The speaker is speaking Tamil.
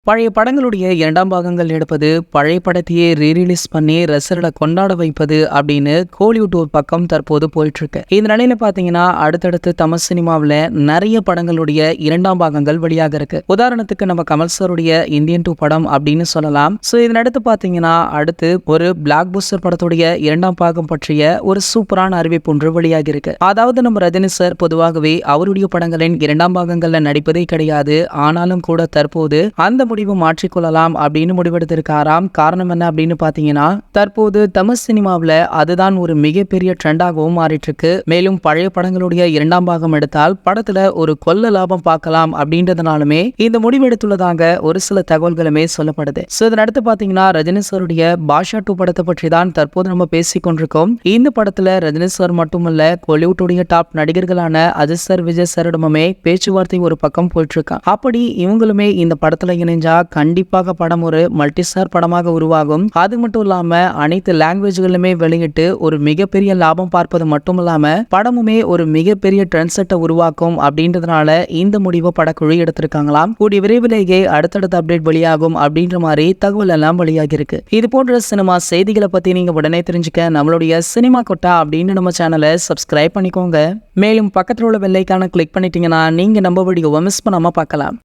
பழைய படங்களுடைய இரண்டாம் பாகங்கள் எடுப்பது, பழைய படத்தையே ரீரிலீஸ் பண்ணி ரசிகர்களை கொண்டாட வைப்பது அப்படின்னு கோலிவுட் ஒரு பக்கம் தற்போது போயிட்டு இருக்கு. இந்த நிலையில பாத்தீங்கன்னா அடுத்தடுத்து தமிழ் சினிமாவில் நிறைய படங்களுடைய இரண்டாம் பாகங்கள் வெளியாக இருக்கு. உதாரணத்துக்கு நம்ம கமல் சாருடைய இந்தியன் 2 படம் அப்படின்னு சொல்லலாம். ஸோ இதனடுத்து பாத்தீங்கன்னா அடுத்து ஒரு பிளாக் பஸ்டர் படத்துடைய இரண்டாம் பாகம் பற்றிய ஒரு சூப்பரான அறிவிப்பு ஒன்று வெளியாகி இருக்கு. அதாவது நம்ம ரஜினி சார் பொதுவாகவே அவருடைய படங்களின் இரண்டாம் பாகங்கள்ல நடிப்பதே கிடையாது. ஆனாலும் கூட தற்போது அந்த முடிவு மாற்றிக்கொள்ளலாம் அப்படின்னு முடிவெடுத்திருக்காராம். காரணம் என்ன அப்படின்னு பாத்தீங்கன்னா தற்போது தமிழ் சினிமாவில் அதுதான் ஒரு மிகப்பெரிய ட்ரெண்டாகவும் மாறிட்டு இருக்கு. மேலும் பழைய படங்களுடைய இரண்டாம் பாகம் எடுத்தால் படத்துல ஒரு கொள்ள லாபம் பார்க்கலாம் அப்படின்றதுனாலுமே இந்த முடிவெடுத்துள்ளதாக ஒரு சில தகவல்களுமே சொல்லப்படுது. ஸோ இதனடுத்து பாத்தீங்கன்னா ரஜினி சாருடைய பாஷா 2 படத்தை பற்றி தான் தற்போது நம்ம பேசிக்கொண்டிருக்கோம். இந்த படத்துல ரஜினி சார் மட்டுமல்ல கோலிவுட்டுடைய டாப் நடிகர்களான அஜித் சார், விஜய் சாரிடமுமே பேச்சுவார்த்தை ஒரு பக்கம் போயிட்டு இருக்கான். அப்படி இவங்களுமே இந்த படத்துல இணைஞ்சா கண்டிப்பாக படம் ஒரு மல்டிஸ்டார் படமாக உருவாகும். அது மட்டும் இல்லாம அனைத்து லாங்குவேஜ்களுமே வெளியிட்டு ஒரு மிகப்பெரிய லாபம் பார்ப்பது மட்டும் இல்லாம படமுமே ஒரு மிகப்பெரிய ட்ரெண்ட் செட்டை உருவாக்கும் அப்படின்றதுனால இந்த முடிவை படக்குழு எடுத்திருக்காங்களாம். கூடிய விரைவிலேயே அடுத்தடுத்த அப்டேட் வெளியாகும் அப்படின்ற மாதிரி தகவல் எல்லாம் வெளியாகி இருக்கு. இது போன்ற சினிமா செய்திகளை பத்தி நீங்க உடனே தெரிஞ்சுக்க நம்மளுடைய சினிமா கொட்டா அப்படின்னு நம்ம சேனலை சப்ஸ்கிரைப் பண்ணிக்கோங்க. மேலும் பக்கத்தில் உள்ள பெல் ஐகானை கிளிக் பண்ணிட்டீங்கன்னா நீங்க நம்ம வீடியோவை மிஸ் பண்ணாம பார்க்கலாம்.